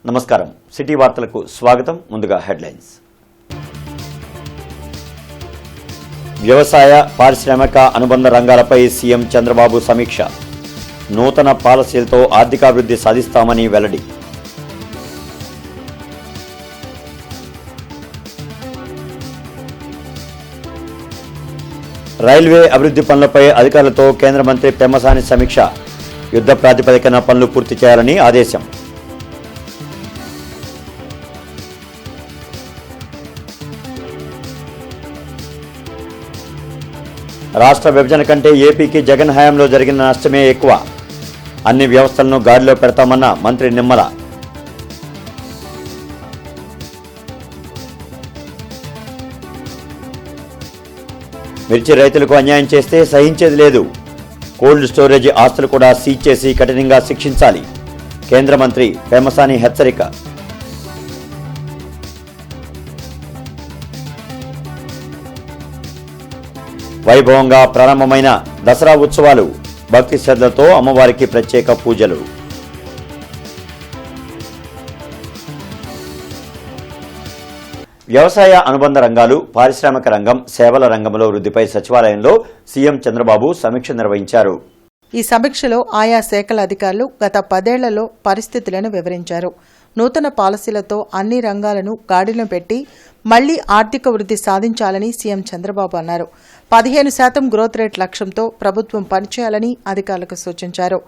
నమస్కారం. సిటీ వార్తలకు స్వాగతం. ముందుగా హెడ్లైన్స్. వ్యవసాయ, పారిశ్రామిక అనుబంధ రంగాలపై సీఎం చంద్రబాబు సమీక్ష. నూతన పాలసీలతో ఆర్థికాభివృద్ధి సాధిస్తామని వెల్లడి. రైల్వే అభివృద్ధి పనులపై అధికారులతో కేంద్ర మంత్రి పెమ్మసాని సమీక్ష. యుద్ధ ప్రాతిపదికన పనులు పూర్తి చేయాలని ఆదేశం. రాష్ట్ర విభజన కంటే ఏపీకి జగన్ హయాంలో జరిగిన నష్టమే ఎక్కువ. అన్ని వ్యవస్థలను గాడిలో పెడతామన్న మంత్రి నిమ్మల. మిర్చి రైతులకు అన్యాయం చేస్తే సహించేది లేదు. కోల్డ్ స్టోరేజ్ ఆస్తులు కూడా సీజ్ చేసి కఠినంగా శిక్షించాలి. కేంద్ర మంత్రి పెమ్మసాని హెచ్చరిక. వైభవంగా ప్రారంభమైన దసరా ఉత్సవాలు. భక్తి శ్రద్ధలతో అమ్మవారికి ప్రత్యేక పూజలు. వ్యవసాయ అనుబంధ రంగాలు, పారిశ్రామిక రంగం, సేవల రంగంలో వృద్ధిపై సచివాలయంలో సీఎం చంద్రబాబు సమీక్ష నిర్వహించారు. ఈ సమీక్షలో ఆయా శాఖల అధికారులు గత 10 ఏళ్లలో పరిస్థితులను వివరించారు. నూతన పాలసీలతో అన్ని రంగాలను గాడిలో పెట్టి మళ్లీ ఆర్థిక వృద్ధి సాధించాలని సీఎం చంద్రబాబు అన్నారు. 15% గ్రోత్ రేట్ లక్ష్యంతో ప్రభుత్వం పనిచేయాలని అధికారులకు సూచించారు.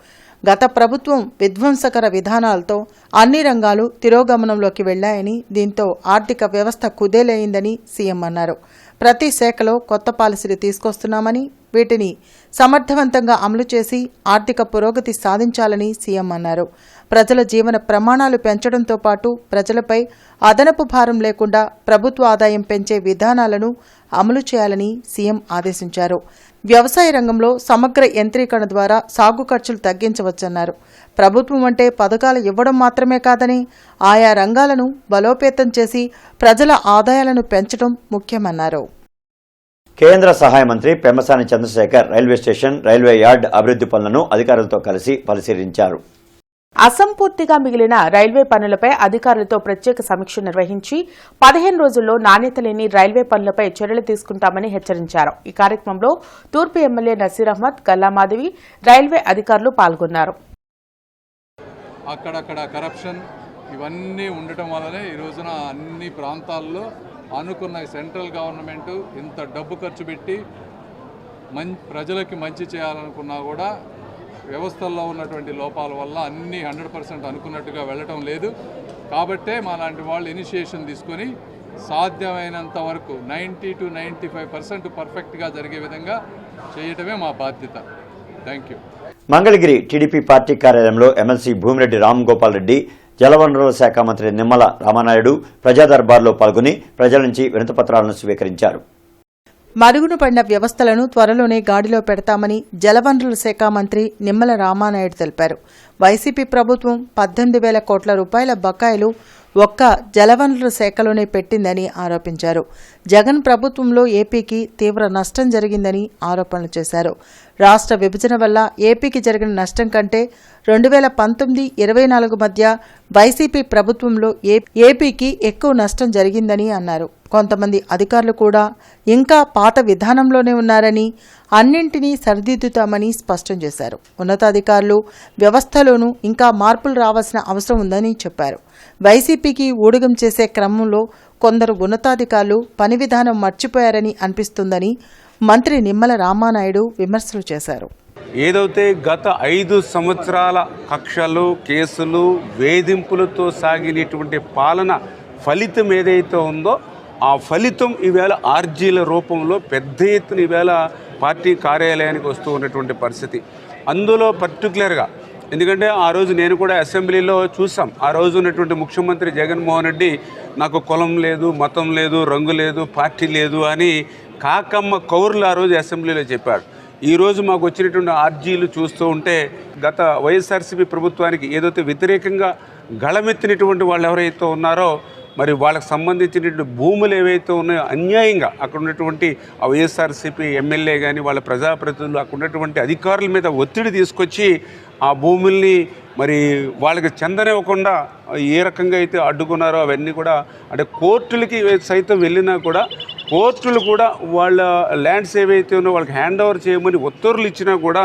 గత ప్రభుత్వం విధ్వంసకర విధానాలతో అన్ని రంగాలు తిరోగమనంలోకి వెళ్లాయని, దీంతో ఆర్థిక వ్యవస్థ కుదేలైందని సీఎం అన్నారు. ప్రతి శాఖలో కొత్త పాలసీలు తీసుకొస్తున్నామని, వీటిని సమర్థవంతంగా అమలు చేసి ఆర్థిక పురోగతి సాధించాలని సీఎం అన్నారు. ప్రజల జీవన ప్రమాణాలు పెంచడంతో పాటు ప్రజలపై అదనపు భారం లేకుండా ప్రభుత్వ ఆదాయం పెంచే విధానాలను అమలు చేయాలని సీఎం ఆదేశించారు. వ్యవసాయ రంగంలో సమగ్ర యంత్రీకరణ ద్వారా సాగు ఖర్చులు తగ్గించవచ్చన్నారు. ప్రభుత్వం అంటే పథకాలు ఇవ్వడం మాత్రమే కాదని, ఆయా రంగాలను బలోపేతం చేసి ప్రజల ఆదాయాలను పెంచడం ముఖ్యమన్నారు. కేంద్ర సహాయ మంత్రి Pemmasani Chandrasekhar railway station, railway yard అభివృద్ధి పనులను అధికారులతో కలిసి పరిశీలించారు. అసంపూర్తిగా మిగిలిన రైల్వే పనులపై అధికారులతో ప్రత్యేక సమీక్ష నిర్వహించి 15 రోజుల్లో నాణ్యత లేని రైల్వే పనులపై చర్యలు తీసుకుంటామని హెచ్చరించారు. ఈ కార్యక్రమంలో తూర్పు ఎమ్మెల్యే నసీర్ అహ్మద్, గల్లామాధవి, రైల్వే అధికారులు పాల్గొన్నారు. అక్కడక్కడ కరప్షన్ ఇవన్నీ ఉండటం వల్లనే ఈ రోజున అన్ని ప్రాంతాల్లో అనుకున్న సెంట్రల్ గవర్నమెంట్ ఇంత డబ్బు ఖర్చు పెట్టి ప్రజలకి మంచి చేయాలనుకున్నా కూడా వ్యవస్థల్లో ఉన్నటువంటి లోపాల వల్ల అన్నీ 100% అనుకున్నట్టుగా వెళ్ళటం లేదు. కాబట్టే మా లాంటి వాళ్ళు ఇనిషియేషన్ తీసుకొని సాధ్యమైనంత వరకు 90 to 95% పర్ఫెక్ట్గా జరిగే విధంగా చేయటమే మా బాధ్యత. Thank you. Mangalagiri TDP party కార్యాలయంలో ఎమ్మెల్సీ భూమిరెడ్డి రామ్ గోపాల్ రెడ్డి, జలవనరుల శాఖ మంత్రి నిమ్మల రామానాయుడు ప్రజా దర్బార్లో పాల్గొని ప్రజల నుంచి వినతిపత్రాలను స్వీకరించారు. మరుగున పడిన వ్యవస్థలను త్వరలోనే గాడిలో పెడతామని జలవనరుల శాఖ మంత్రి నిమ్మల రామానాయుడు తెలిపారు. వైసీపీ ప్రభుత్వం 18,000 కోట్ల రూపాయల బకాయిలు ఒక్క జలవనరుల శాఖలోనే పెట్టిందని ఆరోపించారు. జగన్ ప్రభుత్వంలో ఏపీకి తీవ్ర నష్టం జరిగిందని ఆరోపణలు చేశారు. రాష్ట్ర విభజన వల్ల ఏపీకి జరిగిన నష్టం కంటే 2019-24 మధ్య వైసీపీ ప్రభుత్వంలో ఏపీకి ఎక్కువ నష్టం జరిగిందని అన్నారు. కొంతమంది అధికారులు కూడా ఇంకా పాత విధానంలోనే ఉన్నారని, అన్నింటినీ సరిదిద్దుతామని స్పష్టం చేశారు. ఉన్నతాధికారులు వ్యవస్థలోనూ ఇంకా మార్పులు రావాల్సిన అవసరం ఉందని చెప్పారు. వైసీపీకి ఊడిగం చేసే క్రమంలో కొందరు ఉన్నతాధికారులు పని విధానం మర్చిపోయారని అనిపిస్తుందని మంత్రి నిమ్మల రామానాయుడు విమర్శలు చేశారు. ఏదైతే గత 5 సంవత్సరాల కక్షలు, కేసులు, వేధింపులతో సాగినటువంటి పాలన ఫలితం ఏదైతే ఉందో ఆ ఫలితం ఈవేళ ఆర్జీల రూపంలో పెద్ద ఎత్తున ఈవేళ పార్టీ కార్యాలయానికి వస్తూ ఉన్నటువంటి పరిస్థితి. అందులో పర్టికులర్గా ఎందుకంటే ఆ రోజు నేను కూడా అసెంబ్లీలో చూసాం. ఆ రోజు ఉన్నటువంటి ముఖ్యమంత్రి జగన్మోహన్ రెడ్డి నాకు కులం లేదు, మతం లేదు, రంగు లేదు, పార్టీ లేదు అని కాకమ్మ కౌరులు ఆ రోజు అసెంబ్లీలో చెప్పాడు. ఈరోజు మాకు వచ్చినటువంటి ఆర్జీలు చూస్తూ ఉంటే గత వైఎస్ఆర్సీపీ ప్రభుత్వానికి ఏదైతే వ్యతిరేకంగా గళమెత్తినటువంటి వాళ్ళు ఎవరైతే ఉన్నారో మరి వాళ్ళకి సంబంధించినటువంటి భూములు ఏవైతే ఉన్నాయో అన్యాయంగా అక్కడ ఉన్నటువంటి ఆ వైఎస్ఆర్సీపీ ఎమ్మెల్యే కానీ వాళ్ళ ప్రజాప్రతినిధులు అక్కడ ఉన్నటువంటి అధికారుల మీద ఒత్తిడి తీసుకొచ్చి ఆ భూముల్ని మరి వాళ్ళకి చెందనివ్వకుండా ఏ రకంగా అయితే అడ్డుకున్నారో అవన్నీ కూడా అంటే కోర్టులకి సైతం వెళ్ళినా కూడా కోర్టులు కూడా వాళ్ళ ల్యాండ్స్ ఏవైతే ఉన్నాయో వాళ్ళకి హ్యాండ్ ఓవర్ చేయమని ఉత్తర్వులు ఇచ్చినా కూడా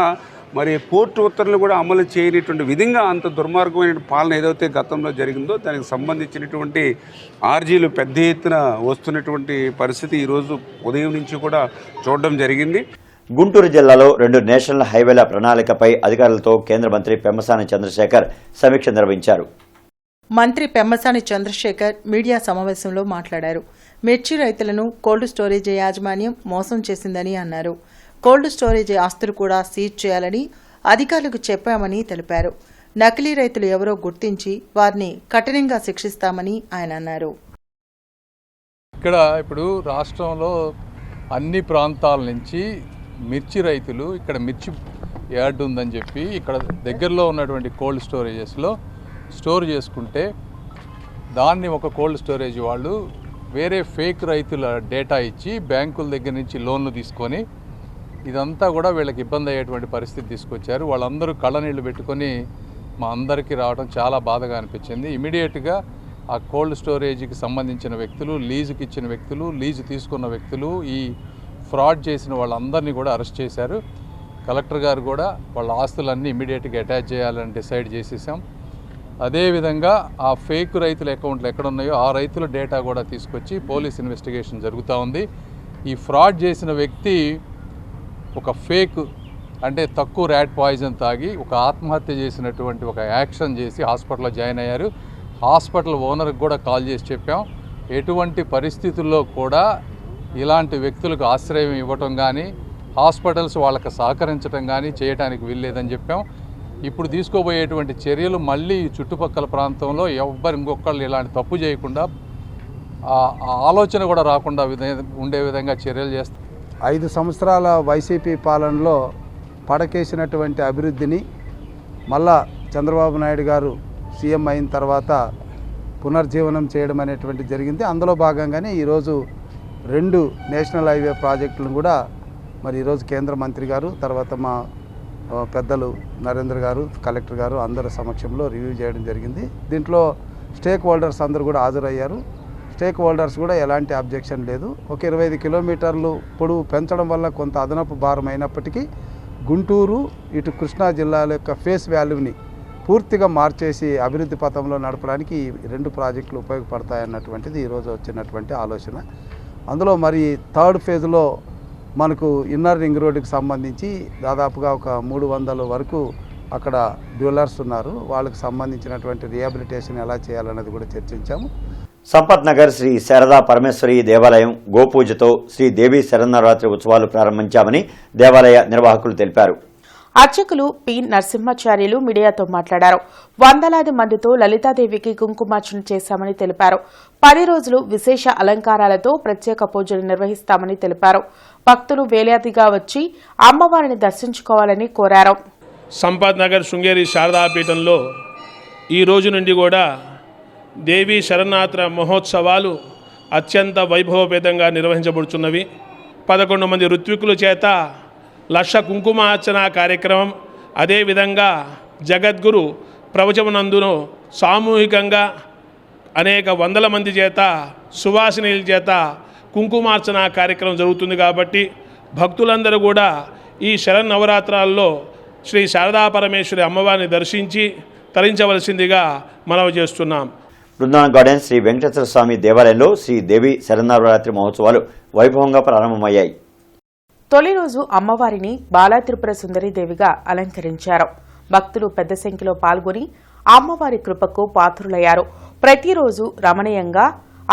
మరి కోర్టు ఉత్తర్వులు కూడా అమలు చేయనటువంటి విధంగా అంత దుర్మార్గమైన పాలన ఏదైతే గతంలో జరిగిందో దానికి సంబంధించినటువంటి ఆర్జీలు పెద్ద ఎత్తున వస్తున్నటువంటి పరిస్థితి ఈరోజు ఉదయం నుంచి కూడా చూడడం జరిగింది. గుంటూరు జిల్లాలో 2 నేషనల్ హైవేల ప్రణాళికపై అధికారులతో కేంద్ర మంత్రి పెమ్మసాని చంద్రశేఖర్ సమీక్ష నిర్వహించారు. మంత్రి పెమ్మసాని చంద్రశేఖర్ మీడియా సమావేశంలో మాట్లాడారు. మిర్చి రైతులను కోల్డ్ స్టోరేజ్ యాజమాన్యం మోసం చేసిందని అన్నారు. కోల్డ్ స్టోరేజ్ ఆస్తులు కూడా సీజ్ చేయాలని అధికారులకు చెప్పామని తెలిపారు. నకిలీ రైతులు ఎవరో గుర్తించి వారిని కఠినంగా శిక్షిస్తామని ఆయన అన్నారు. ఇక్కడ ఇప్పుడు రాష్ట్రంలో అన్ని ప్రాంతాల నుంచి మిర్చి రైతులు ఇక్కడ మిర్చి యార్డ్ ఉందని చెప్పి ఇక్కడ దగ్గరలో ఉన్నటువంటి కోల్డ్ స్టోరేజెస్లో స్టోర్ చేసుకుంటే దాన్ని ఒక కోల్డ్ స్టోరేజ్ వాళ్ళు వేరే ఫేక్ రైతుల డేటా ఇచ్చి బ్యాంకుల దగ్గర నుంచి లోన్లు తీసుకొని ఇదంతా కూడా వీళ్ళకి ఇబ్బంది అయ్యేటువంటి పరిస్థితి తీసుకొచ్చారు. వాళ్ళందరూ కళ్ళనీళ్ళు పెట్టుకొని మా అందరికీ రావడం చాలా బాధగా అనిపించింది. ఇమీడియట్గా ఆ కోల్డ్ స్టోరేజ్కి సంబంధించిన వ్యక్తులు, లీజుకి ఇచ్చిన వ్యక్తులు, లీజు తీసుకున్న వ్యక్తులు, ఈ ఫ్రాడ్ చేసిన వాళ్ళందరినీ కూడా అరెస్ట్ చేశారు. కలెక్టర్ గారు కూడా వాళ్ళ ఆస్తులన్నీ ఇమీడియట్గా అటాచ్ చేయాలని డిసైడ్ చేసేసాం. అదేవిధంగా ఆ ఫేక్ రైతుల అకౌంట్లు ఎక్కడున్నాయో ఆ రైతుల డేటా కూడా తీసుకొచ్చి పోలీస్ ఇన్వెస్టిగేషన్ జరుగుతూ ఉంది. ఈ ఫ్రాడ్ చేసిన వ్యక్తి ఒక ఫేక్ అంటే తక్కువ ర్యాట్ పాయిజన్ తాగి ఒక ఆత్మహత్య చేసినటువంటి ఒక యాక్షన్ చేసి హాస్పిటల్లో జాయిన్ అయ్యారు. హాస్పిటల్ ఓనర్కి కూడా కాల్ చేసి చెప్పాం, ఎటువంటి పరిస్థితుల్లో కూడా ఇలాంటి వ్యక్తులకు ఆశ్రయం ఇవ్వటం కానీ హాస్పిటల్స్ వాళ్ళకి సహకరించడం కానీ చేయడానికి వీల్లేదని చెప్పాం. ఇప్పుడు తీసుకోబోయేటువంటి చర్యలు మళ్ళీ చుట్టుపక్కల ప్రాంతంలో ఇంకొకళ్ళు ఇలాంటి తప్పు చేయకుండా ఆలోచన కూడా రాకుండా ఉండే విధంగా చర్యలు చేస్తాం. 5 సంవత్సరాల వైసీపీ పాలనలో పడకేసినటువంటి అభివృద్ధిని మళ్ళా చంద్రబాబు నాయుడు గారు సీఎం అయిన తర్వాత పునర్జీవనం చేయడం అనేటువంటి జరిగింది. అందులో భాగంగానే ఈరోజు 2 నేషనల్ హైవే ప్రాజెక్టులను కూడా మరి ఈరోజు కేంద్ర మంత్రి గారు, తర్వాత మా పెద్దలు నరేంద్ర గారు, కలెక్టర్ గారు అందరి సమక్షంలో రివ్యూ చేయడం జరిగింది. దీంట్లో స్టేక్ హోల్డర్స్ అందరూ కూడా హాజరయ్యారు. స్టేక్ హోల్డర్స్ కూడా ఎలాంటి అబ్జెక్షన్ లేదు. ఒక 25 కిలోమీటర్లు పొడవు పెంచడం వల్ల కొంత అదనపు భారం అయినప్పటికీ గుంటూరు ఇటు కృష్ణా జిల్లాల యొక్క ఫేస్ వాల్యూని పూర్తిగా మార్చేసి అభివృద్ధి పథంలో నడపడానికి ఈ 2 ప్రాజెక్టులు ఉపయోగపడతాయన్నటువంటిది ఈరోజు వచ్చినటువంటి ఆలోచన. అందులో మరి 3rd ఫేజ్లో మనకు ఇన్నర్ రింగ్ రోడ్డుకి సంబంధించి దాదాపుగా ఒక 300 వరకు అక్కడ డ్యూలర్స్ ఉన్నారు. వాళ్ళకి సంబంధించినటువంటి రిహాబిలిటేషన్ ఎలా చేయాలన్నది కూడా చర్చించాము. సంపత్ నగర్ శ్రీ శారదా పరమేశ్వరి దేవాలయం గోపూజతో శ్రీ దేవి శరన్నవరాత్రి ఉత్సవాలు ప్రారంభించామని దేవాలయ నిర్వాహకులు తెలిపారు. అర్చకులు పి నరసింహాచార్యులు మీడియాతో మాట్లాడారు. వందలాది మందితో లలితాదేవికి కుంకుమార్చన చేశామని తెలిపారు. 10 రోజులు విశేష అలంకారాలతో ప్రత్యేక పూజలు నిర్వహిస్తామని తెలిపారు. భక్తులు వేలాదిగా వచ్చి అమ్మవారిని దర్శించుకోవాలని కోరారు. సంపత్ నగర్ శృంగేరి శారదాపీఠంలో ఈ రోజు నుండి కూడా దేవీ శరన్నవరాత్రి మహోత్సవాలు అత్యంత వైభవపేతంగా నిర్వహించబడుచున్నవి. 11 మంది ఋత్వికుల చేత 1,00,000 కుంకుమార్చన కార్యక్రమం, అదేవిధంగా జగద్గురు ప్రవచమనందును సామూహికంగా అనేక వందల మంది చేత సువాసినీల చేత కుంకుమార్చన కార్యక్రమం జరుగుతుంది. కాబట్టి భక్తులందరూ కూడా ఈ శరన్నవరాత్రాల్లో శ్రీ శారదా పరమేశ్వరి అమ్మవారిని దర్శించి తరించవలసిందిగా మనవి చేస్తున్నాం. బృందావనం గార్డెన్ శ్రీ వెంకటేశ్వర స్వామి దేవాలయంలో శ్రీ దేవి శరన్నవరాత్రి మహోత్సవాలు వైభవంగా ప్రారంభమయ్యాయి. తొలి రోజు అమ్మవారిని బాలా త్రిపుర సుందరీదేవిగా అలంకరించారు. భక్తులు పెద్ద సంఖ్యలో పాల్గొని అమ్మవారి కృపకు పాత్రులయ్యారు. ప్రతిరోజు రమణీయంగా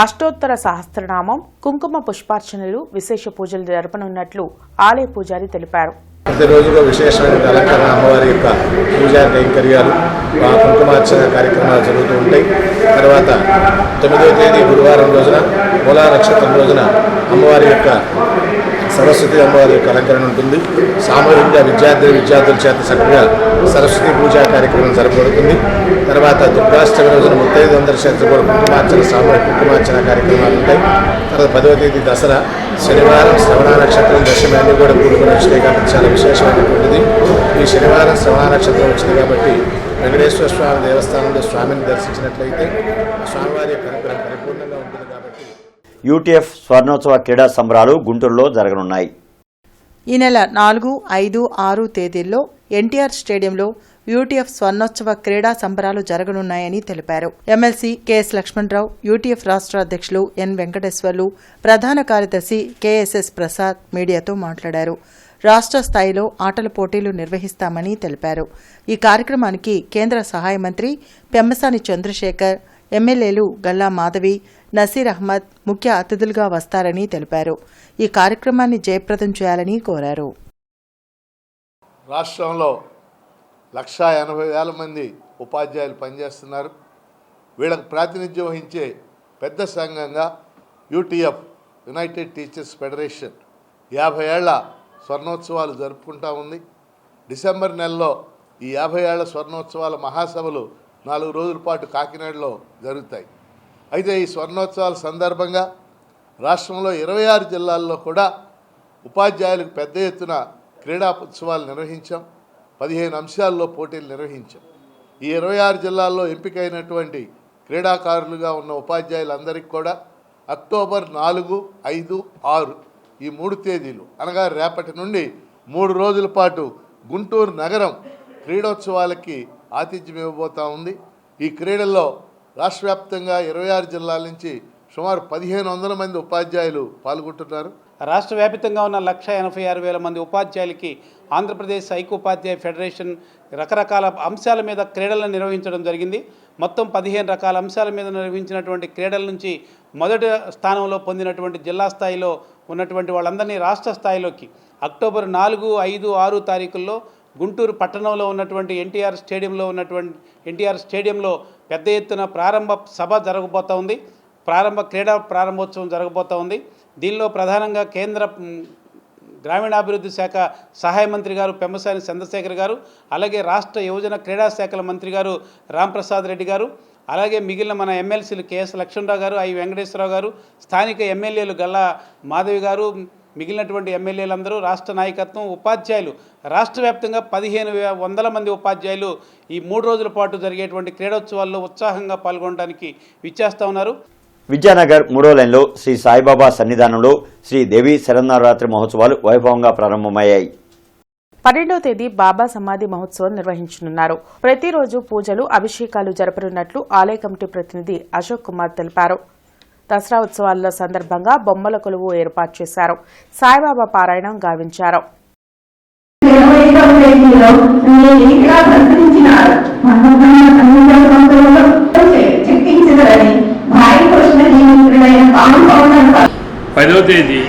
అష్టోత్తర సహస్రనామం, కుంకుమ పుష్పార్చనలు, విశేష పూజలు జరపనున్నట్లు ఆలయ పూజారి తెలిపారు. ప్రతిరోజుగా విశేషమైన అలంకరణ అమ్మవారి యొక్క పూజా కైంకర్యాలు, కుంకుమార్చన కార్యక్రమాలు జరుగుతూ ఉంటాయి. తర్వాత 9వ తేదీ గురువారం రోజున మూలా నక్షత్రం రోజున అమ్మవారి యొక్క సరస్వతి అమ్మవారి యొక్క అలంకరణ ఉంటుంది. సామూహికంగా విద్యార్థుల చేత చక్కగా సరస్వతి పూజా కార్యక్రమం జరపబడుతుంది. తర్వాత దుర్గాష్టమి రోజున ముత్తైదులందరి చేత కూడా సామూహిక కుంకుమార్చన కార్యక్రమాలు ఉంటాయి. తర్వాత 10వ తేదీ దసరా, శనివారం శ్రవణ నక్షత్రం, దశమి అన్నీ కూడా కూడుకుని వచ్చినాయి కాబట్టి చాలా విశేషమైనటువంటిది. ఈ శనివారం శ్రవణ నక్షత్రం వచ్చింది కాబట్టి వెంకటేశ్వర స్వామి దేవస్థానంలో స్వామిని దర్శించినట్లయితే స్వామివారి యొక్క అనుగ్రహం పరిపూర్ణంగా ఉంటుంది కాబట్టి యూటీఎఫ్ స్వర్ణోత్సవ క్రీడా సంబరాలు గుంటూరులో జరగనున్నాయి. ఈ నెల 4, 5, 6 తేదీల్లో ఎన్టీఆర్ స్టేడియంలో యూటీఎఫ్ స్వర్ణోత్సవ క్రీడా సంబరాలు జరగనున్నాయని తెలిపారు. ఎమ్మెల్సీ కెఎస్ లక్ష్మణరావు, యూటీఎఫ్ రాష్ట్ర అధ్యక్షులు ఎన్ వెంకటేశ్వర్లు, ప్రధాన కార్యదర్శి కెఎస్ఎస్ ప్రసాద్ మీడియాతో మాట్లాడారు. రాష్ట్ర స్థాయిలో ఆటల పోటీలు నిర్వహిస్తామని తెలిపారు. ఈ కార్యక్రమానికి కేంద్ర సహాయ మంత్రి పెమ్మసాని చంద్రశేఖర్, ఎమ్మెల్యేలు గల్లా మాధవి, నసీర్ అహ్మద్ ముఖ్య అతిథులుగా వస్తారని తెలిపారు. ఈ కార్యక్రమాన్ని జయప్రదం చేయాలని కోరారు. రాష్ట్రంలో 1,80,000 మంది ఉపాధ్యాయులు పనిచేస్తున్నారు. వీళ్ళకు ప్రాతినిధ్యం వహించే పెద్ద సంఘంగా యూటీఎఫ్ యునైటెడ్ టీచర్స్ ఫెడరేషన్ 50 ఏళ్ల స్వర్ణోత్సవాలు జరుపుకుంటా ఉంది. డిసెంబర్ నెలలో ఈ 50 ఏళ్ల స్వర్ణోత్సవాల మహాసభలు 4 రోజుల పాటు కాకినాడలో జరుగుతాయి. అయితే ఈ స్వర్ణోత్సవాల సందర్భంగా రాష్ట్రంలో 26 జిల్లాల్లో కూడా ఉపాధ్యాయులకు పెద్ద ఎత్తున క్రీడా ఉత్సవాలు నిర్వహించాం. 15 అంశాల్లో పోటీలు నిర్వహించాం. ఈ 26 జిల్లాల్లో ఎంపికైనటువంటి క్రీడాకారులుగా ఉన్న ఉపాధ్యాయులందరికీ కూడా అక్టోబర్ 4, 5, 6 ఈ 3 తేదీలు అనగా రేపటి నుండి 3 రోజుల పాటు గుంటూరు నగరం క్రీడోత్సవాలకి ఆతిథ్యం ఇవ్వబోతూ ఉంది. ఈ క్రీడల్లో రాష్ట్ర వ్యాప్తంగా 26 జిల్లాల నుంచి సుమారు 1,500 మంది ఉపాధ్యాయులు పాల్గొంటున్నారు. రాష్ట్ర వ్యాప్తంగా ఉన్న 1,86,000 మంది ఉపాధ్యాయులకి ఆంధ్రప్రదేశ్ ఐక్యోపాధ్యాయ ఫెడరేషన్ రకరకాల అంశాల మీద క్రీడలను నిర్వహించడం జరిగింది. మొత్తం 15 రకాల అంశాల మీద నిర్వహించినటువంటి క్రీడల నుంచి మొదటి స్థానంలో పొందినటువంటి జిల్లా స్థాయిలో ఉన్నటువంటి వాళ్ళందరినీ రాష్ట్ర స్థాయిలోకి అక్టోబర్ 4, 5, 6 తారీఖుల్లో గుంటూరు పట్టణంలో ఉన్నటువంటి ఎన్టీఆర్ స్టేడియంలో పెద్ద ఎత్తున ప్రారంభ సభ జరగబోతూ ఉంది. క్రీడా ప్రారంభోత్సవం జరగబోతూ ఉంది. దీనిలో ప్రధానంగా కేంద్ర గ్రామీణాభివృద్ధి శాఖ సహాయ మంత్రి గారు పెమ్మసాని చంద్రశేఖర్ గారు, అలాగే రాష్ట్ర యువజన క్రీడా శాఖల మంత్రి గారు రాంప్రసాద్ రెడ్డి గారు, అలాగే మిగిలిన మన ఎమ్మెల్సీలు కెఎస్ లక్ష్మణరావు గారు, ఐ వెంకటేశ్వరరావు గారు, స్థానిక ఎమ్మెల్యేలు గల్లా మాధవి గారు, మిగిలినటువంటి ఎమ్మెల్యేలందరూ, రాష్ట్ర నాయకత్వం, ఉపాధ్యాయులు రాష్ట్ర వ్యాప్తంగా 1,500 మంది ఉపాధ్యాయులు ఈ 3 రోజుల పాటు జరిగేటువంటి క్రీడోత్సవాల్లో ఉత్సాహంగా పాల్గొనడానికి విచ్చేస్తూ ఉన్నారు. విద్యానగర్ 3వ లైన్లో శ్రీ సాయిబాబా సన్నిధానంలో శ్రీ దేవి శరన్నవరాత్రి మహోత్సవాలు వైభవంగా ప్రారంభమయ్యాయి. 12వ తేదీ బాబా సమాధి మహోత్సవం నిర్వహించనున్నారు. ప్రతిరోజు పూజలు, అభిషేకాలు జరపనున్నట్లు ఆలయ కమిటీ ప్రతినిధి అశోక్ కుమార్ తెలిపారు. దసరా ఉత్సవాల సందర్భంగా బొమ్మల కొలువు ఏర్పాటు చేశారు. సాయిబాబా పారాయణం గావించారు. పదవ తేదీ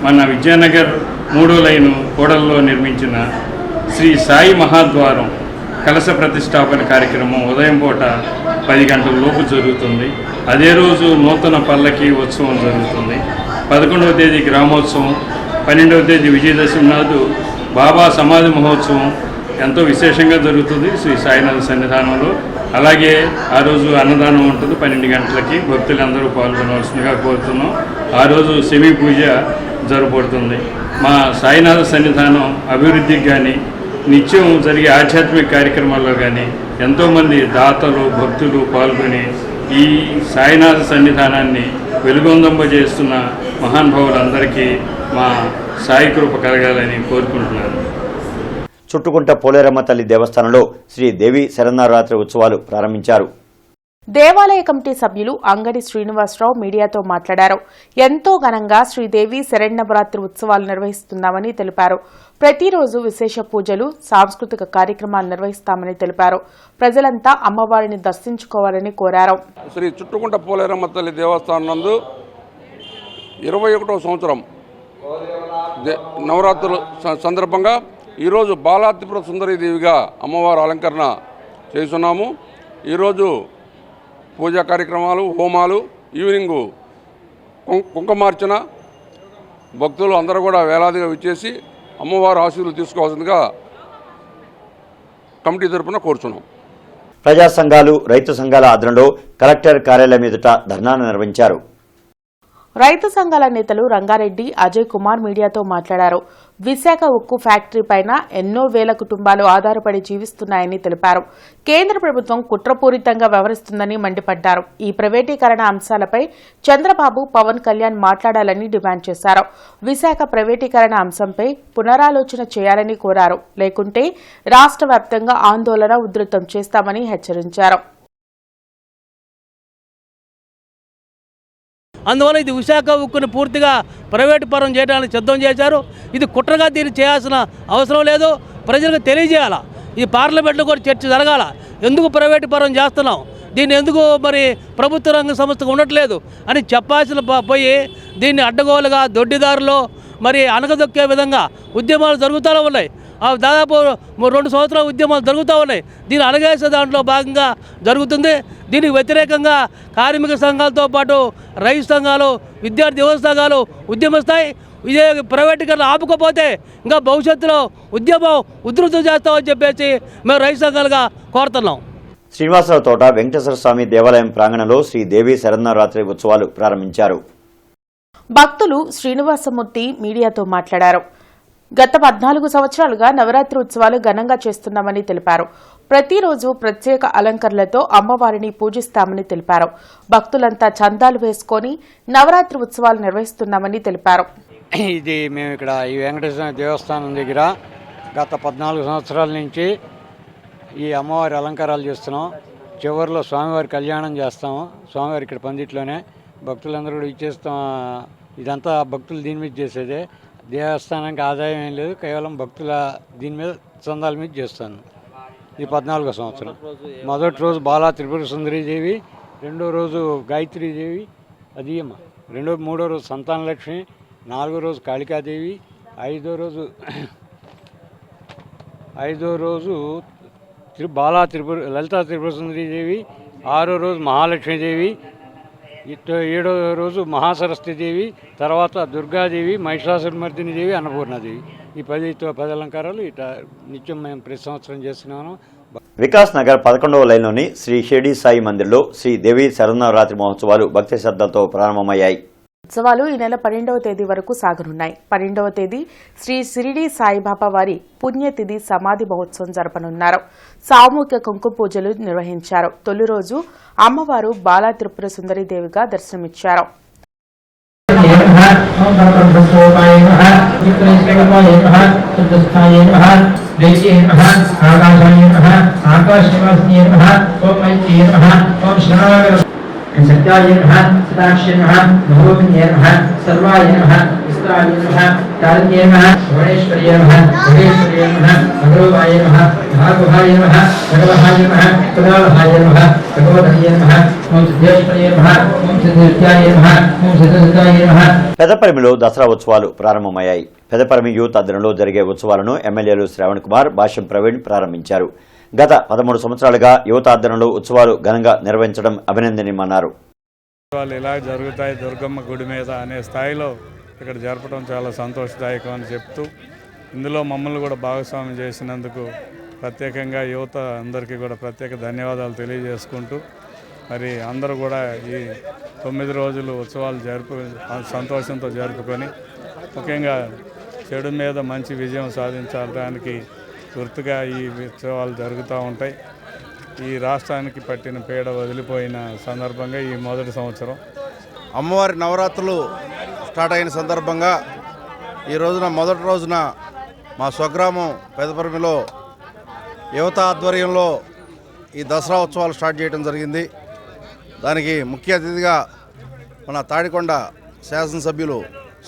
మన విద్యానగర్ 3వ లైను కూడల్లో నిర్మించిన శ్రీ సాయి మహాద్వారం కలశ ప్రతిష్టాపన కార్యక్రమం ఉదయం పూట 10 గంటల లోపు జరుగుతుంది. అదే రోజు నూతన పల్లకి ఉత్సవం జరుగుతుంది. 11వ తేదీ గ్రామోత్సవం, 12వ తేదీ విజయదశమి నాడు బాబా సమాధి మహోత్సవం ఎంతో విశేషంగా జరుగుతుంది శ్రీ సాయినాథ సన్నిధానంలో. అలాగే ఆ రోజు అన్నదానం ఉంటుంది 12 గంటలకి. భక్తులందరూ పాల్గొనవలసిందిగా కోరుతున్నాం. ఆ రోజు సెమీ పూజ జరపబడుతుంది. మా సాయినాథ సన్నిధానం అభివృద్ధికి కానీ నిత్యం జరిగే ఆధ్యాత్మిక కార్యక్రమాల్లో కానీ ఎంతోమంది దాతలు, భక్తులు పాల్గొని ఈ సాయినాథ సన్నిధానాన్ని వెలుగొందింపజేస్తున్న మహానుభావులందరికీ మా సాయి కృప కలగాలని కోరుకుంటున్నాను. చుట్టుకుంట పోలేరమ్మ తల్లి దేవస్థానంలో శ్రీ దేవి శరన్నవరాత్రి ఉత్సవాలు ప్రారంభించారు. దేవాలయ కమిటీ సభ్యులు అంగడి శ్రీనివాసరావు మీడియాతో మాట్లాడారు. ఎంతో ఘనంగా శ్రీదేవి శరన్నవరాత్రి ఉత్సవాలు నిర్వహిస్తున్నామని తెలిపారు. ప్రతిరోజు విశేష పూజలు, సాంస్కృతిక కార్యక్రమాలు నిర్వహిస్తామని తెలిపారు. ప్రజలంతా అమ్మవారిని దర్శించుకోవాలని కోరారు. శ్రీ చుట్టుకుంట పోలేరమ్మ తల్లి దేవస్థానం నందు 21వ సంవత్సరం నవరాత్రుల సందర్భంగా ఈరోజు బాలాత్రిపుర సుందరీదేవిగా అమ్మవారు అలంకరణ చేస్తున్నాము. ఈరోజు పూజా కార్యక్రమాలు, హోమాలు, ఈవినింగు కుంకుమార్చన, భక్తులు అందరూ కూడా వేలాదిగా విచ్చేసి అమ్మవారి ఆశీర్వాదాలు తీసుకోవాల్సిందిగా కమిటీ తరపున కోరుచున్నాం. ప్రజా సంఘాలు, రైతు సంఘాల ఆధ్వర్యంలో కలెక్టర్ కార్యాలయం ఎదుట ధర్నాను నిర్వహించారు. రైతు సంఘాల నేతలు రంగారెడ్డి, అజయ్ కుమార్ మీడియాతో మాట్లాడారు. విశాఖ ఉక్కు ఫ్యాక్టరీ పైన ఎన్నో వేల కుటుంబాలు ఆధారపడి జీవిస్తున్నాయని తెలిపారు. కేంద్ర ప్రభుత్వం కుట్రపూరితంగా వ్యవహరిస్తుందని మండిపడ్డారు. ఈ ప్రైవేటీకరణ అంశాలపై చంద్రబాబు, పవన్ కళ్యాణ్ మాట్లాడాలని డిమాండ్ చేశారు. విశాఖ ప్రైవేటీకరణ అంశంపై పునరాలోచన చేయాలని కోరారు. లేకుంటే రాష్ట్ర వ్యాప్తంగా ఆందోళన ఉధృతం చేస్తామని హెచ్చరించారు. అందువల్ల ఇది విశాఖ ఉక్కుని పూర్తిగా ప్రైవేటు పరం చేయడానికి సిద్ధం చేశారు. ఇది కుట్రగా దీన్ని చేయాల్సిన అవసరం లేదు. ప్రజలకు తెలియజేయాలా, ఈ పార్లమెంట్లో కూడా చర్చ జరగాల. ఎందుకు ప్రైవేటు పరం చేస్తున్నాం, దీన్ని ఎందుకు మరి ప్రభుత్వ రంగ సంస్థకు ఉండట్లేదు అని చెప్పాల్సిన పోయి దీన్ని అడ్డగోలుగా దొడ్డిదారులో మరి అనగదొక్కే విధంగా ఉద్యమాలు జరుగుతూనే ఉన్నాయి. దాదాపు 2 సంవత్సరాల ఉద్యమాలు జరుగుతూ ఉన్నాయి. దీన్ని అణగేసే దాంట్లో భాగంగా జరుగుతుంది. దీనికి వ్యతిరేకంగా కార్మిక సంఘాలతో పాటు రైతు సంఘాలు, విద్యార్థి యువ సంఘాలు ఉద్యమిస్తాయి. ఇదే ప్రైవేటీకరణ ఆపుకోపోతే ఇంకా భవిష్యత్తులో ఉద్యమం ఉధృతం చేస్తామని చెప్పేసి మేము రైతు సంఘాలుగా కోరుతున్నాం. శ్రీనివాసరావు తోట వెంకటేశ్వర స్వామి దేవాలయం ప్రాంగణంలో శ్రీ దేవి శరన్నవరాత్రి ఉత్సవాలు ప్రారంభించారు. భక్తులు శ్రీనివాసమూర్తి మీడియాతో మాట్లాడారు. గత 14 సంవత్సరాలుగా నవరాత్రి ఉత్సవాలు ఘనంగా చేస్తున్నామని తెలిపారు. ప్రతిరోజు ప్రత్యేక అలంకరణలతో అమ్మవారిని పూజిస్తామని తెలిపారు. భక్తులంతా చందాలు వేసుకొని నవరాత్రి ఉత్సవాలు నిర్వహిస్తున్నామని తెలిపారు. ఇది మేము ఇక్కడ ఈ వెంకటేశ్వర దేవస్థానం దగ్గర గత 14 సంవత్సరాల నుంచి ఈ అమ్మవారి అలంకారాలు చేస్తున్నాం. చివరిలో స్వామివారి కళ్యాణం చేస్తాము. స్వామివారి ఇక్కడ పందిట్లోనే భక్తులందరూ కూడా ఇచ్చేస్తాం. ఇదంతా భక్తులు దీని మీద చేసేదే. దేవస్థానానికి ఆదాయం ఏం లేదు, కేవలం భక్తుల దీని మీద చందాల మీద చేస్తాను. ఇది 14వ సంవత్సరం. మొదటి రోజు బాలా త్రిపుర సుందరీదేవి, రెండో రోజు గాయత్రీదేవి, అది అమ్మ మూడో రోజు సంతానలక్ష్మి, 4వ రోజు కాళికాదేవి, ఐదో రోజు బాలా త్రిపుర లలితా త్రిపుర సుందరీదేవి, 6వ రోజు మహాలక్ష్మీదేవి, 7వ రోజు మహాసరస్వతీదేవి, తర్వాత దుర్గాదేవి, మహిషాసురమర్దిని దేవి, అన్నపూర్ణాదేవి. ఈ 10 అలంకారాలు ఇట నిత్యం మేము ప్రతి సంవత్సరం చేస్తున్నాము. వికాస్ నగర్ 11వ లైన్లోని శ్రీ షిరిడి సాయి మందిర్లో శ్రీ దేవి శరన్నవరాత్రి మహోత్సవాలు భక్తి శ్రద్ధలతో ప్రారంభమయ్యాయి. ఉత్సవాలు ఈ నెల 12వ తేదీ వరకు సాగనున్నాయి. 12వ తేదీ శ్రీ షిరిడి సాయిబాబా వారి పుణ్యతిథి సమాధి మహోత్సవం జరపనున్నారు. సామూహిక కుంకుమ పూజలు నిర్వహించారు. తొలి రోజు అమ్మవారు బాలా త్రిపుర సుందరీదేవిగా దర్శనమిచ్చారు. सत्याय नमः सदाक्षय नमः महोमन्ये नमः सर्वाय नमः विस्ताय नमः तारण्ये नमः भुवनेश्वर्ये नमः भुवनेश्वर्ये नमः भगवताय नमः भागवताय नमः भगवताय नमः कुलालहाय नमः भगवताय नमः ओम सिद्धेश्वर्ये नमः ओम सिद्धेश्वर्याय नमः ओम सिद्धेश्वर्याय नमः. పెదపరిమిలో దసరా ఉత్సవాలు ప్రారంభమయ్యాయి. పెదపరిమి యూత్ ఆధ్వర్యంలో జరిగే ఉత్సవాలను ఎమ్మెల్యేలు శ్రావణ్ కుమార్, భాష్యం ప్రవీణ్ ప్రారంభించారు. గత 13 సంవత్సరాలుగా యువత ఆధ్వర్యంలో ఉత్సవాలు ఘనంగా నిర్వహించడం అభినందనీయమన్నారు. ఉత్సవాలు ఇలా జరుగుతాయి దుర్గమ్మ గుడి మీద అనే స్థాయిలో ఇక్కడ జరపడం చాలా సంతోషదాయకం అని చెప్తూ, ఇందులో మమ్మల్ని కూడా భాగస్వామ్యం చేసినందుకు ప్రత్యేకంగా యువత అందరికీ కూడా ప్రత్యేక ధన్యవాదాలు తెలియజేసుకుంటూ, మరి అందరూ కూడా ఈ 9 రోజులు ఉత్సవాలు సంతోషంతో జరుపుకొని ముఖ్యంగా చెడు మీద మంచి విజయం సాధించడానికి గుర్తుగా ఈ ఉత్సవాలు జరుగుతూ ఉంటాయి. ఈ రాష్ట్రానికి పట్టిన పీడ వదిలిపోయిన సందర్భంగా ఈ మొదటి సంవత్సరం అమ్మవారి నవరాత్రులు స్టార్ట్ అయిన సందర్భంగా మొదటి రోజున మా స్వగ్రామం పెదపరిమిలో యువత ఆధ్వర్యంలో ఈ దసరా ఉత్సవాలు స్టార్ట్ చేయడం జరిగింది. దానికి ముఖ్య అతిథిగా మన తాడికొండ శాసనసభ్యులు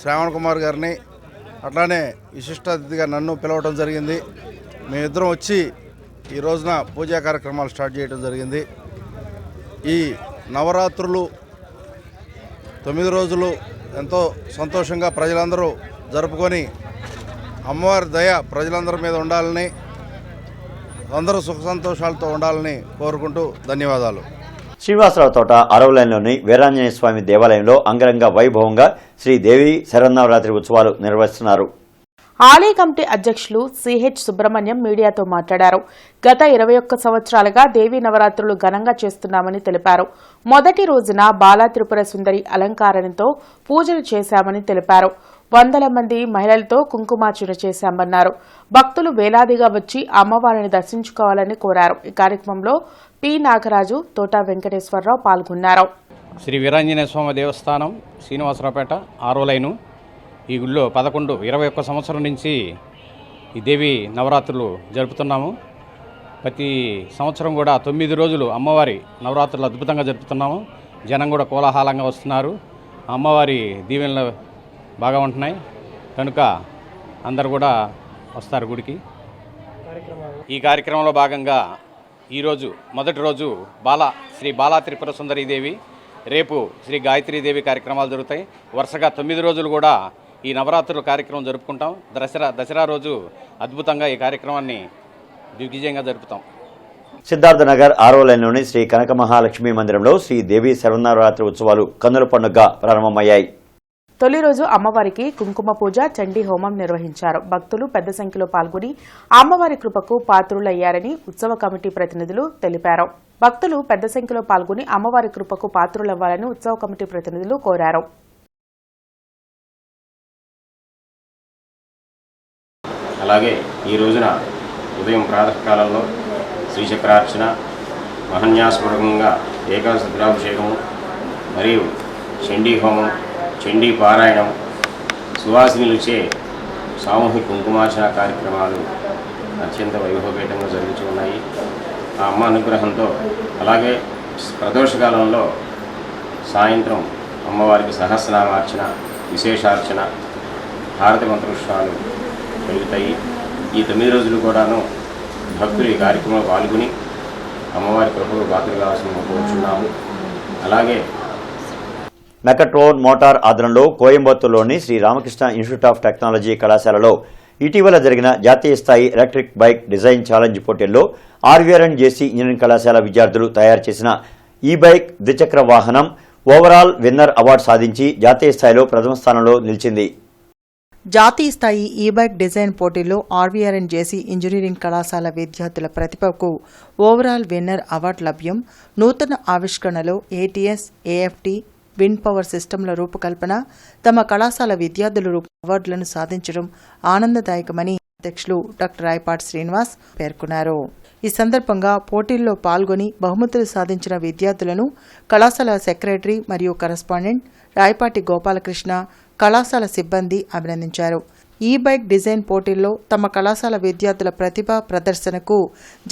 శ్రావణ్ కుమార్ గారిని, అట్లానే విశిష్ట అతిథిగా నన్ను పిలవడం జరిగింది. మేమిద్దరం వచ్చి ఈ రోజున పూజా కార్యక్రమాలు స్టార్ట్ చేయడం జరిగింది. ఈ నవరాత్రులు 9 రోజులు ఎంతో సంతోషంగా ప్రజలందరూ జరుపుకొని అమ్మవారి దయ ప్రజలందరి మీద ఉండాలని, అందరూ సుఖ సంతోషాలతో ఉండాలని కోరుకుంటూ ధన్యవాదాలు. శ్రీనివాసరావు తోట 6వ లైన్లోని వీరాంజనేయ స్వామి దేవాలయంలో అంగరంగ వైభవంగా శ్రీ దేవి శరన్నవరాత్రి ఉత్సవాలు నిర్వహిస్తున్నారు. ఆలయ కమిటీ అధ్యక్షులు సిహెచ్ సుబ్రహ్మణ్యం మీడియాతో మాట్లాడారు. గత 21 సంవత్సరాలుగా దేవీ నవరాత్రులు ఘనంగా చేస్తున్నామని తెలిపారు. మొదటి రోజున బాలా త్రిపుర సుందరి అలంకారణతో పూజలు చేశామని తెలిపారు. వందల మంది మహిళలతో కుంకుమార్చన చేశామన్నారు. భక్తులు వేలాదిగా వచ్చి అమ్మవారిని దర్శించుకోవాలని కోరారు. ఈ కార్యక్రమంలో పి నాగరాజు, తోట వెంకటేశ్వరరావు పాల్గొన్నారు. శ్రీ వీరాంజనేయ స్వామి దేవస్థానం, శ్రీనివాసరావుపేట, 6వ లైను. ఈ గుళ్ళో 21 సంవత్సరం నుంచి ఈ దేవి నవరాత్రులు జరుపుతున్నాము. ప్రతి సంవత్సరం కూడా 9 రోజులు అమ్మవారి నవరాత్రులు అద్భుతంగా జరుపుతున్నాము. జనం కూడా కోలాహలంగా వస్తున్నారు. అమ్మవారి దీవెనలు బాగా ఉంటున్నాయి కనుక అందరు కూడా వస్తారు గుడికి. ఈ కార్యక్రమంలో భాగంగా ఈరోజు మొదటి రోజు శ్రీ బాలా త్రిపుర సుందరీ దేవి, రేపు శ్రీ గాయత్రీదేవి కార్యక్రమాలు జరుగుతాయి. వరుసగా 9 రోజులు కూడా ఈ నవరాత్రుల కార్యక్రమం జరుపుకుంటాం. దసరా రోజు అద్భుతంగా ఈ కార్యక్రమాన్ని దిగ్విజయంగా జరుపుతాం. సిద్ధార్థ నగర్ 6వ లైన్లోని శ్రీ కనక మహాలక్ష్మి మందిరంలో శ్రీ దేవి శరన్నవరాత్రి ఉత్సవాలు కన్నుల పండుగగా ప్రారంభమయ్యాయి. తొలి రోజు అమ్మవారికి కుంకుమ పూజ, చండీ హోమం నిర్వహించారు. భక్తులు పెద్ద సంఖ్యలో పాల్గొని అమ్మవారి కృపకు పాత్రులయ్యారని ఉత్సవ కమిటీ ప్రతినిధులు తెలిపారు. భక్తులు పెద్ద సంఖ్యలో పాల్గొని అమ్మవారి కృపకు పాత్రులవ్వాలని ఉత్సవ కమిటీ ప్రతినిధులు కోరారు. అలాగే ఈ రోజున ఉదయం ప్రాతకాలంలో శ్రీచక్రార్చన, మహన్యాసపూర్వకంగా ఏకాదశ రుద్రాభిషేకము మరియు చండీ హోమం, చండీ పారాయణం, సువాసినులచే సామూహిక కుంకుమార్చన కార్యక్రమాలు అత్యంత వైభవపేతంగా జరుగుతూ ఉన్నాయి. ఆ అమ్మ అనుగ్రహంతో అలాగే ప్రదోషకాలంలో సాయంత్రం అమ్మవారికి సహస్రనామార్చన, విశేషార్చన, హారతి మంత్రోత్సవాలు జరుగుతాయి. ఈ 9 రోజులు కూడాను భక్తులు ఈ కార్యక్రమంలో పాల్గొని అమ్మవారి కృపకు పాత్రలు కావాల్సిన కోరుచున్నాము. అలాగే మెకట్రోన్ మోటార్ ఆధ్వర్యంలో కోయంబత్తూరులోని Sri Ramakrishna Institute of Technology కళాశాలలో ఇటీవల జరిగిన జాతీయ స్థాయి ఎలక్ట్రిక్ బైక్ డిజైన్ ఛాలెంజ్ పోటీల్లో ఆర్వీఆర్ఎన్-జేసీ ఇంజనీరింగ్ కళాశాల విద్యార్థులు తయారు చేసిన ఈ బైక్ ద్విచక్ర వాహనం ఓవరాల్ విన్నర్ అవార్డు సాధించి జాతీయ స్థాయిలో ప్రథమ స్థానంలో నిలిచింది. జాతీయ స్థాయి ఈ బైక్ డిజైన్ పోటీల్లో ఆర్వీఆర్ఎన్-జేసీ ఇంజనీరింగ్ కళాశాల విద్యార్థుల ప్రతిభకు ఓవరాల్ విన్నర్ అవార్డు లభ్యం. నూతన ఆవిష్కరణలో ఏటీఎస్, ఏఎఫ్టీ, విండ్ పవర్ సిస్టంల రూపకల్పన, తమ కళాశాల విద్యార్థులు అవార్డులను సాధించడం ఆనందదాయకమని అధ్యక్షులు డాక్టర్ రాయపాటి శ్రీనివాస్ పేర్కొన్నారు. ఈ సందర్భంగా పోటీల్లో పాల్గొని బహుమతులు సాధించిన విద్యార్థులను కళాశాల సెక్రటరీ మరియు కరస్పాండెంట్ రాయపాటి గోపాలకృష్ణ, కళాశాల సిబ్బంది అభినందించారు. ఈ బైక్ డిజైన్ పోటీల్లో తమ కళాశాల విద్యార్థుల ప్రతిభా ప్రదర్శనకు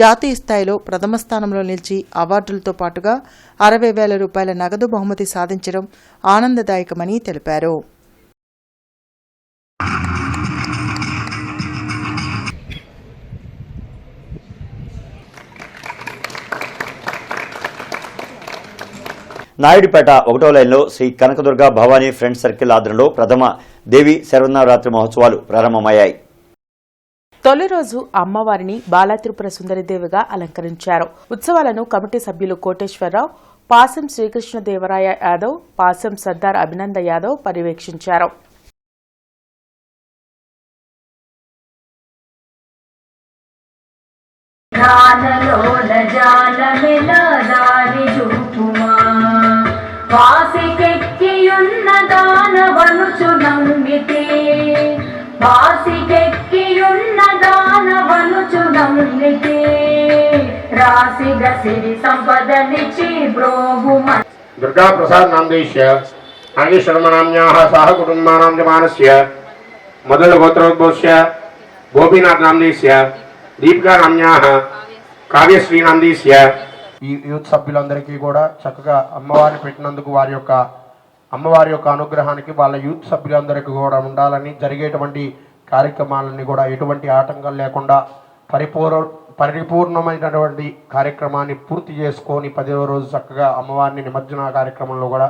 జాతీయ స్థాయిలో ప్రథమ స్థానంలో నిలిచి అవార్డులతో పాటుగా 60,000 రూపాయల నగదు బహుమతి సాధించడం ఆనందదాయకమని తెలిపారు. నాయుడుపేట 1వ లైన్లో శ్రీ కనకదుర్గ భవానీ ఫ్రెండ్స్ సర్కిల్ ఆధ్వర్యంలో ప్రథమ దేవి శరన్నవరాత్రి మహోత్సవాలు ప్రారంభమయ్యాయి. తొలి రోజు అమ్మవారిని బాలా త్రిపుర సుందరిదేవిగా అలంకరించారు. ఉత్సవాలను కమిటీ సభ్యులు కోటేశ్వరరావు, పాసం శ్రీకృష్ణదేవరాయ యాదవ్, పాసం సర్దార్ అభినంద యాదవ్ పర్యవేక్షించారు. వాసికెక్కియున్న దానవనుచు నమ్మితే, వాసికెక్కియున్న దానవనుచు నమ్మితే, రాశిగ సిరి సంపదనిచ్చి బ్రోహుమ. దుర్గా ప్రసాద్ నామదేశ్య నాగేశ్వరమనామ్యాః సహ కుటుంబానాం జమానస్య మొదలు గోత్రోద్భవస్య గోపీనాథ్ నామదేశ్య దీపికా నామ్యాః కావ్యశ్రీ నామదేశ్య. ఈ యూత్ సభ్యులందరికీ కూడా చక్కగా అమ్మవారిని పెట్టినందుకు అమ్మవారి యొక్క అనుగ్రహానికి వాళ్ళ యూత్ సభ్యులందరికీ కూడా ఉండాలని, జరిగేటువంటి కార్యక్రమాలన్నీ కూడా ఎటువంటి ఆటంకం లేకుండా పరిపూర్ణమైనటువంటి కార్యక్రమాన్ని పూర్తి చేసుకొని 10వ రోజు చక్కగా అమ్మవారిని నిమజ్జన కార్యక్రమంలో కూడా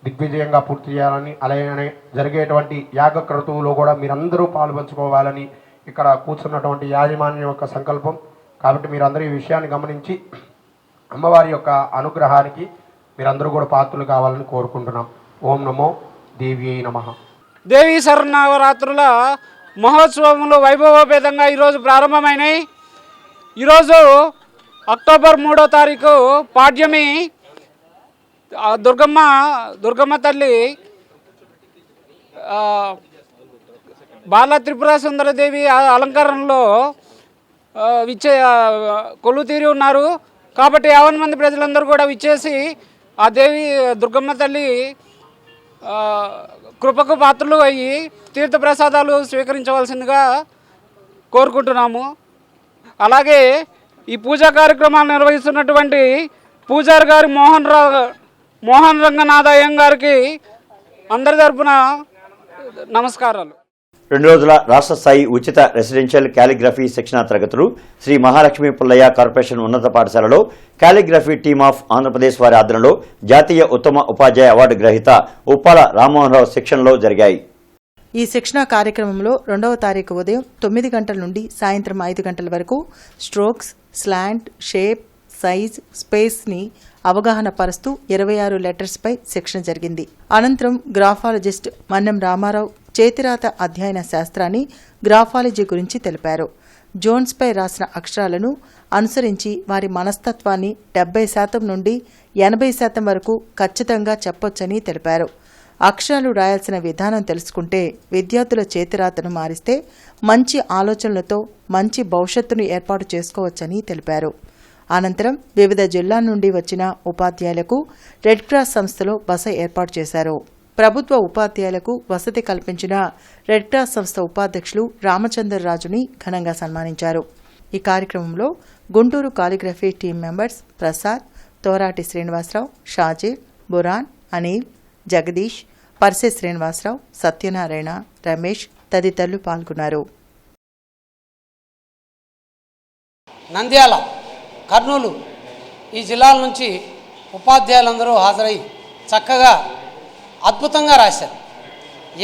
దిగ్విజయంగా పూర్తి చేయాలని, అలాగే జరిగేటువంటి యాగ క్రతువులో కూడా మీరందరూ పాల్పంచుకోవాలని ఇక్కడ కూర్చున్నటువంటి యాజమాన్యం యొక్క సంకల్పం. కాబట్టి మీరందరూ ఈ విషయాన్ని గమనించి అమ్మవారి యొక్క అనుగ్రహానికి మీరందరూ కూడా పాత్రలు కావాలని కోరుకుంటున్నాం. ఓం నమో దేవ్యై నమః. దేవీ శరన్నవరాత్రుల మహోత్సవములు వైభవోపేతంగా ఈరోజు ప్రారంభమైనాయి. ఈరోజు అక్టోబర్ 3వ తారీఖు పాడ్యమి దుర్గమ్మ తల్లి బాల త్రిపుర సుందరదేవి అలంకరణలో కొలువు తీరి ఉన్నారు. కాబట్టి 50 మంది ప్రజలందరూ కూడా విచ్చేసి ఆ దేవి దుర్గమ్మ తల్లి కృపకు పాత్రలు అయ్యి తీర్థప్రసాదాలు స్వీకరించవలసిందిగా కోరుకుంటున్నాము. అలాగే ఈ పూజా కార్యక్రమాలు నిర్వహిస్తున్నటువంటి పూజారి గారి మోహన్ రంగనాథ అయ్యంగారికి అందరి తరపున నమస్కారాలు. 2 రోజుల రాష్ట్ర స్థాయి ఉచిత రెసిడెన్షియల్ క్యాలిగ్రఫీ శిక్షణా తరగతులు శ్రీ మహాలక్ష్మి పుల్లయ్య కార్పొరేషన్ ఉన్నత పాఠశాలలో క్యాలిగ్రఫీ టీమ్ ఆఫ్ ఆంధ్రప్రదేశ్ వారి ఆధ్వర్యంలో జాతీయ ఉత్తమ ఉపాధ్యాయ అవార్డు గ్రహీత ఉప్పాల రామ్మోహన్ రావు శిక్షణలో జరిగాయి. ఈ శిక్షణా కార్యక్రమంలో 2వ తారీఖు ఉదయం 9 గంటల నుండి సాయంత్రం 5 గంటల వరకు స్ట్రోక్స్, స్లాంట్, షేప్, సైజ్, స్పేస్ని అవగాహన పరుస్తూ 26 లెటర్స్పై శిక్షణ జరిగింది. అనంతరం గ్రాఫాలజిస్ట్ మన్నెం రామారావు చేతిరాత అధ్యయన శాస్త్రాన్ని గ్రాఫాలజీ గురించి తెలిపారు. జోన్స్పై రాసిన అక్షరాలను అనుసరించి వారి మనస్తత్వాన్ని 70% నుండి 80% వరకు ఖచ్చితంగా చెప్పొచ్చని తెలిపారు. అక్షరాలు రాయాల్సిన విధానం తెలుసుకుంటే విద్యార్థుల చేతిరాతను మారిస్తే మంచి ఆలోచనలతో మంచి భవిష్యత్తును ఏర్పాటు చేసుకోవచ్చని తెలిపారు. అనంతరం వివిధ జిల్లాల నుండి వచ్చిన ఉపాధ్యాయులకు రెడ్ క్రాస్ సంస్థలో బస ఏర్పాటు చేశారు. ప్రభుత్వ ఉపాధ్యాయులకు వసతి కల్పించిన రెడ్ క్రాస్ సంస్థ ఉపాధ్యక్షులు రామచంద్రరాజుని ఘనంగా సన్మానించారు. ఈ కార్యక్రమంలో Guntur calligraphy team members Prasad, Thorati Srinivasarao, Shajeer, Buran, Anil, Jagadish, Parse Srinivasarao, Satyanarayana, Ramesh తదితరులు పాల్గొన్నారు. నంద్యాల, కర్నూలు ఈ జిల్లాల నుంచి ఉపాధ్యాయులందరూ హాజరై చక్కగా అద్భుతంగా రాశారు.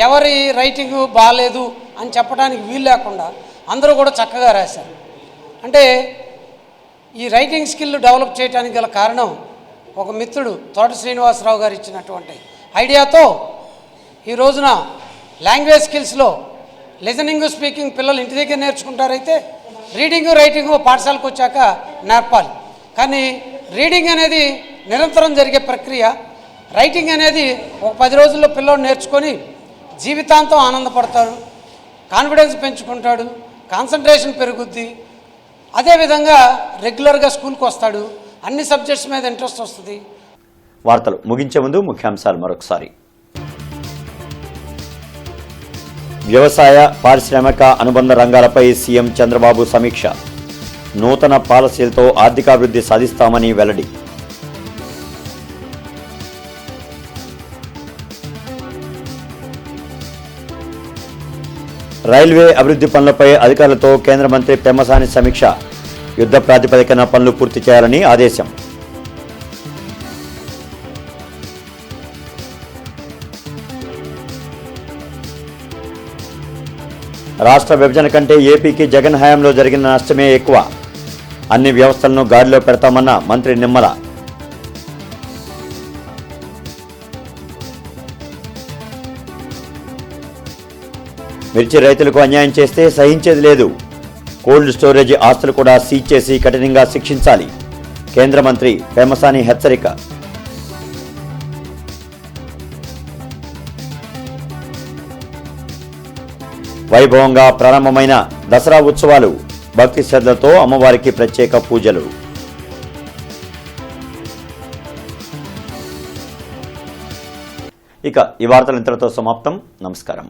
ఎవరి రైటింగ్ బాగాలేదు అని చెప్పడానికి వీలు లేకుండా అందరూ కూడా చక్కగా రాశారు. అంటే ఈ రైటింగ్ స్కిల్ డెవలప్ చేయడానికి గల కారణం ఒక మిత్రుడు తోట శ్రీనివాసరావు గారు ఇచ్చినటువంటి ఐడియాతో ఈ రోజున లాంగ్వేజ్ స్కిల్స్లో లిజనింగ్, స్పీకింగ్ పిల్లలు ఇంటి దగ్గర నేర్చుకుంటారైతే రీడింగు, రైటింగు పాఠశాలకు వచ్చాక నేర్పాలి. కానీ రీడింగ్ అనేది నిరంతరం జరిగే ప్రక్రియ. రైటింగ్ అనేది ఒక 10 రోజుల్లో పిల్లలు నేర్చుకొని జీవితాంతం ఆనందపడతాడు, కాన్ఫిడెన్స్ పెంచుకుంటాడు, కాన్సన్ట్రేషన్ పెరుగుద్ది. అదేవిధంగా రెగ్యులర్గా స్కూల్కి వస్తాడు, అన్ని సబ్జెక్ట్స్ మీద ఇంట్రెస్ట్ వస్తుంది. వార్తలు ముగించే ముందు ముఖ్యాంశాలు మరొకసారి. వ్యవసాయ, పారిశ్రామిక అనుబంధ రంగాలపై సీఎం చంద్రబాబు సమీక్ష. నూతన పాలసీలతో ఆర్థికాభివృద్ధి సాధిస్తామని వెల్లడి. రైల్వే అభివృద్ధి పనులపై అధికారులతో కేంద్ర మంత్రి పెమ్మసాని సమీక్ష. యుద్ధ ప్రాతిపదికన పనులు పూర్తి చేయాలని ఆదేశం. రాష్ట్ర విభజన కంటే ఏపీకి జగన్ హయాంలో జరిగిన నష్టమే ఎక్కువ. అన్ని వ్యవస్థలను గాడిలో పెడతామన్న మంత్రి నిమ్మల. మిర్చి రైతులకు అన్యాయం చేస్తే సహించేది లేదు. కోల్డ్ స్టోరేజ్ ఆస్తులు కూడా సీజ్ చేసి కఠినంగా శిక్షించాలి. కేంద్ర మంత్రి పెమ్మసాని హెచ్చరిక. వైభవంగా ప్రారంభమైన దసరా ఉత్సవాలు. భక్తి శ్రద్ధలతో అమ్మవారికి ప్రత్యేక పూజలు. ఇక ఈ వార్తలు ఇంతటితో సమాప్తం. నమస్కారం.